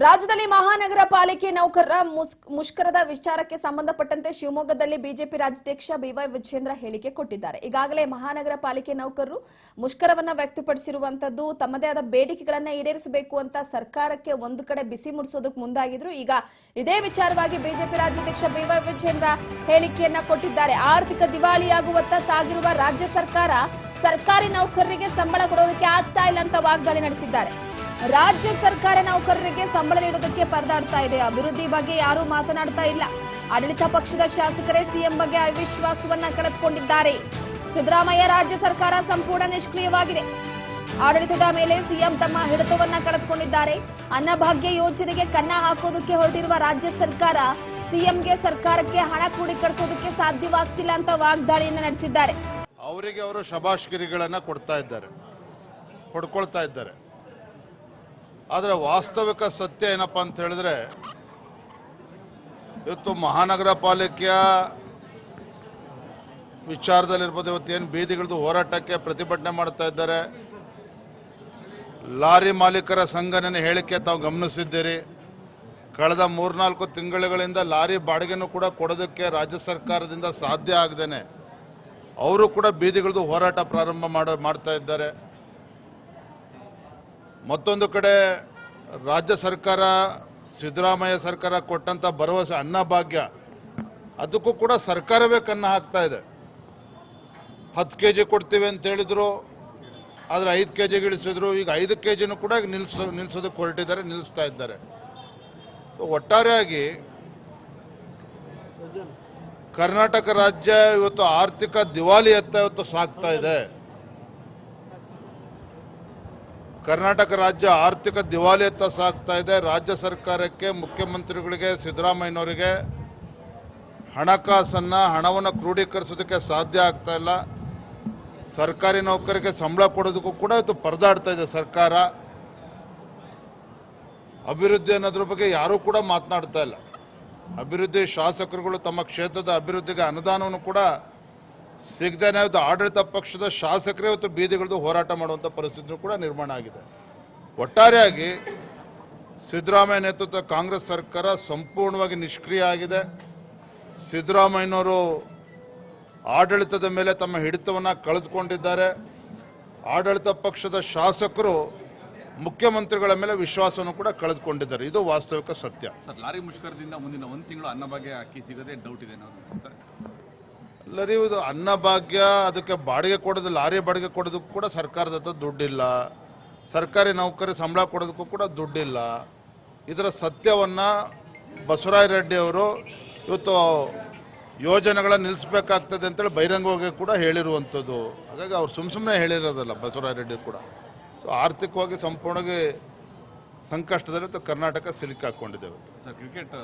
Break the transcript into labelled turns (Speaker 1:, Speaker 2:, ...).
Speaker 1: ರಾಜ್ಯದಲ್ಲಿ ಮಹಾನಗರ ಪಾಲಿಕೆ ನೌಕರರ ಮುಷ್ಕರದ ವಿಚಾರಕ್ಕೆ ಸಂಬಂಧಪಟ್ಟಂತೆ ಶಿವಮೊಗ್ಗದಲ್ಲಿ ಬಿಜೆಪಿ ರಾಜ್ಯಾಧ್ಯಕ್ಷ ಬಿವೈ ವಿಜಯೇಂದ್ರ ಹೇಳಿಕೆ ಕೊಟ್ಟಿದ್ದಾರೆ. ಈಗಾಗಲೇ ಮಹಾನಗರ ಪಾಲಿಕೆ ನೌಕರರು ಮುಷ್ಕರವನ್ನ ವ್ಯಕ್ತಪಡಿಸಿರುವಂತದ್ದು ತಮ್ಮದೇ ಆದ ಬೇಡಿಕೆಗಳನ್ನು ಈಡೇರಿಸಬೇಕು ಅಂತ ಸರ್ಕಾರಕ್ಕೆ ಒಂದು ಕಡೆ ಬಿಸಿ ಮುಡಿಸೋದಕ್ಕೆ ಮುಂದಾಗಿದ್ರು. ಈಗ ಇದೇ ವಿಚಾರವಾಗಿ ಬಿಜೆಪಿ ರಾಜ್ಯಾಧ್ಯಕ್ಷ ಬಿವೈ ವಿಜಯೇಂದ್ರ ಹೇಳಿಕೆಯನ್ನ ಕೊಟ್ಟಿದ್ದಾರೆ. ಆರ್ಥಿಕ ದಿವಾಳಿಯಾಗುವತ್ತ ಸಾಗಿರುವ ರಾಜ್ಯ ಸರ್ಕಾರ ಸರ್ಕಾರಿ ನೌಕರರಿಗೆ ಸಂಬಳ ಕೊಡೋದಕ್ಕೆ ಆಗ್ತಾ ಇಲ್ಲ ಅಂತ ವಾಗ್ದಾಳಿ ನಡೆಸಿದ್ದಾರೆ. ರಾಜ್ಯ ಸರ್ಕಾರ ನೌಕರರಿಗೆ ಸಂಬಳ ನೀಡುವುದಕ್ಕೆ ಪರದಾಡ್ತಾ ಇದೆ. ಅಭಿವೃದ್ಧಿ ಬಗ್ಗೆ ಯಾರೂ ಮಾತನಾಡ್ತಾ ಇಲ್ಲ. ಆಡಳಿತ ಪಕ್ಷದ ಶಾಸಕರೇ ಸಿಎಂ ಬಗ್ಗೆ ಅವಿಶ್ವಾಸವನ್ನ ಕಳೆದುಕೊಂಡಿದ್ದಾರೆ. ಸಿದ್ದರಾಮಯ್ಯ ರಾಜ್ಯ ಸರ್ಕಾರ ಸಂಪೂರ್ಣ ನಿಷ್ಕ್ರಿಯವಾಗಿದೆ. ಆಡಳಿತದ ಮೇಲೆ ಸಿಎಂ ತಮ್ಮ ಹಿಡಿತವನ್ನ ಕಳೆದುಕೊಂಡಿದ್ದಾರೆ. ಅನ್ನಭಾಗ್ಯ ಯೋಜನೆಗೆ ಕನ್ನ ಹಾಕೋದಕ್ಕೆ ಹೊರಟಿರುವ ರಾಜ್ಯ ಸರ್ಕಾರ ಸಿಎಂಗೆ ಸರ್ಕಾರಕ್ಕೆ ಹಣ ಕ್ರೋಢೀಕರಿಸೋದಕ್ಕೆ ಸಾಧ್ಯವಾಗ್ತಿಲ್ಲ ಅಂತ ವಾಗ್ದಾಳಿಯನ್ನ ನಡೆಸಿದ್ದಾರೆ.
Speaker 2: ಅವರಿಗೆ ಅವರು ಶಬಾಷ್ಗಿರಿಗಳನ್ನ ಕೊಡ್ಕೊಳ್ತಾ ಇದ್ದಾರೆ. ಆದರೆ ವಾಸ್ತವಿಕ ಸತ್ಯ ಏನಪ್ಪ ಅಂತ ಹೇಳಿದ್ರೆ, ಇವತ್ತು ಮಹಾನಗರ ಪಾಲಿಕೆಯ ವಿಚಾರದಲ್ಲಿರ್ಬೋದು, ಇವತ್ತೇನು ಬೀದಿಗಳದ್ದು ಹೋರಾಟಕ್ಕೆ ಪ್ರತಿಭಟನೆ ಮಾಡ್ತಾ ಇದ್ದಾರೆ. ಲಾರಿ ಮಾಲೀಕರ ಸಂಘಟನೆ ಹೇಳಿಕೆ ತಾವು ಗಮನಿಸಿದ್ದೀರಿ. ಕಳೆದ 3-4 ತಿಂಗಳುಗಳಿಂದ ಲಾರಿ ಬಾಡಿಗೆನೂ ಕೂಡ ಕೊಡೋದಕ್ಕೆ ರಾಜ್ಯ ಸರ್ಕಾರದಿಂದ ಸಾಧ್ಯ ಆಗದೇನೆ ಅವರು ಕೂಡ ಬೀದಿಗಳದ್ದು ಹೋರಾಟ ಪ್ರಾರಂಭ ಮಾಡ್ತಾ ಇದ್ದಾರೆ. ಮತ್ತೊಂದು ಕಡೆ ರಾಜ್ಯ ಸರ್ಕಾರ ಸಿದ್ದರಾಮಯ್ಯ ಸರ್ಕಾರ ಕೊಟ್ಟಂತ ಭರವಸೆ ಅನ್ನಭಾಗ್ಯ, ಅದಕ್ಕೂ ಕೂಡ ಸರ್ಕಾರವೇ ಕನ್ನ ಹಾಕ್ತಾ ಇದೆ. 10 kg ಕೊಡ್ತೀವಿ ಅಂತ ಹೇಳಿದ್ರು, ಆದರೆ 5 kg ಇಳಿಸಿದ್ರು. ಈಗ 5 kgನೂ ಕೂಡ ನಿಲ್ಲಿಸೋದಕ್ಕೆ ಹೊರಟಿದ್ದಾರೆ, ನಿಲ್ಲಿಸ್ತಾ ಇದ್ದಾರೆ. ಸೊ ಒಟ್ಟಾರೆಯಾಗಿ ಕರ್ನಾಟಕ ರಾಜ್ಯ ಇವತ್ತು ಆರ್ಥಿಕ ದಿವಾಳಿಯತ್ತ ಇವತ್ತು ಸಾಗ್ತಾ ಇದೆ. ಕರ್ನಾಟಕ ರಾಜ್ಯ ಆರ್ಥಿಕ ದಿವಾಳಿಯತ್ತ ಸಾಗ್ತಾ ಇದೆ. ರಾಜ್ಯ ಸರ್ಕಾರಕ್ಕೆ, ಮುಖ್ಯಮಂತ್ರಿಗಳಿಗೆ, ಸಿದ್ದರಾಮಯ್ಯನವರಿಗೆ ಹಣವನ್ನು ಕ್ರೋಢೀಕರಿಸೋದಕ್ಕೆ ಸಾಧ್ಯ ಆಗ್ತಾ ಇಲ್ಲ. ಸರ್ಕಾರಿ ನೌಕರಿಗೆ ಸಂಬಳ ಕೊಡೋದಕ್ಕೂ ಕೂಡ ಇವತ್ತು ಪರದಾಡ್ತಾ ಇದೆ ಸರ್ಕಾರ. ಅಭಿವೃದ್ಧಿ ಅನ್ನೋದ್ರ ಬಗ್ಗೆ ಯಾರೂ ಕೂಡ ಮಾತನಾಡ್ತಾ ಇಲ್ಲ. ಅಭಿವೃದ್ಧಿ ಶಾಸಕರುಗಳು ತಮ್ಮ ಕ್ಷೇತ್ರದ ಅಭಿವೃದ್ಧಿಗೆ ಅನುದಾನವನ್ನು ಕೂಡ ಸಿಗದೇನೆ ಇವತ್ತು ಆಡಳಿತ ಪಕ್ಷದ ಶಾಸಕರೇ ಇವತ್ತು ಬೀದಿಗಳದ್ದು ಹೋರಾಟ ಮಾಡುವಂಥ ಪರಿಸ್ಥಿತಿ ಕೂಡ ನಿರ್ಮಾಣ ಆಗಿದೆ. ಒಟ್ಟಾರೆಯಾಗಿ ಸಿದ್ದರಾಮಯ್ಯ ನೇತೃತ್ವದ ಕಾಂಗ್ರೆಸ್ ಸರ್ಕಾರ ಸಂಪೂರ್ಣವಾಗಿ ನಿಷ್ಕ್ರಿಯ ಆಗಿದೆ. ಸಿದ್ದರಾಮಯ್ಯನವರು ಆಡಳಿತದ ಮೇಲೆ ತಮ್ಮ ಹಿಡಿತವನ್ನು ಕಳೆದುಕೊಂಡಿದ್ದಾರೆ. ಆಡಳಿತ ಪಕ್ಷದ ಶಾಸಕರು ಮುಖ್ಯಮಂತ್ರಿಗಳ ಮೇಲೆ ವಿಶ್ವಾಸವನ್ನು ಕೂಡ ಕಳೆದುಕೊಂಡಿದ್ದಾರೆ. ಇದು ವಾಸ್ತವಿಕ ಸತ್ಯ.
Speaker 3: ಸರ್, ಲಾರಿ ಮುಷ್ಕರದಿಂದ ಮುಂದಿನ 1 ತಿಂಗಳು ಅನ್ನಭಾಗ್ಯ ಅಕ್ಕಿ ಸಿಗದೆ ಡೌಟ್ ಇದೆ.
Speaker 2: ಎಲ್ಲರೂ ಇದು ಅನ್ನಭಾಗ್ಯ, ಅದಕ್ಕೆ ಬಾಡಿಗೆ ಕೊಡೋದು, ಲಾರಿ ಬಾಡಿಗೆ ಕೊಡೋದಕ್ಕೂ ಕೂಡ ಸರ್ಕಾರದ ಹತ್ರ ದುಡ್ಡಿಲ್ಲ. ಸರ್ಕಾರಿ ನೌಕರಿ ಸಂಬಳ ಕೊಡೋದಕ್ಕೂ ಕೂಡ ದುಡ್ಡಿಲ್ಲ. ಇದರ ಸತ್ಯವನ್ನು ಬಸವರಾಜ ರೆಡ್ಡಿ ಅವರು ಇವತ್ತು ಯೋಜನೆಗಳನ್ನು ನಿಲ್ಲಿಸಬೇಕಾಗ್ತದೆ ಅಂತೇಳಿ ಬಹಿರಂಗವಾಗಿ ಕೂಡ ಹೇಳಿರುವಂಥದ್ದು. ಹಾಗಾಗಿ ಅವ್ರು ಸುಮ್ಮನೆ ಹೇಳಿರೋದಲ್ಲ ಬಸವರಾಜ ರೆಡ್ಡಿ ಕೂಡ. ಸೊ ಆರ್ಥಿಕವಾಗಿ ಸಂಪೂರ್ಣವಾಗಿ ಸಂಕಷ್ಟದಲ್ಲಿ ಕರ್ನಾಟಕ ಸಿಲುಕಾಕೊಂಡಿದೆ.
Speaker 3: Sir, cricket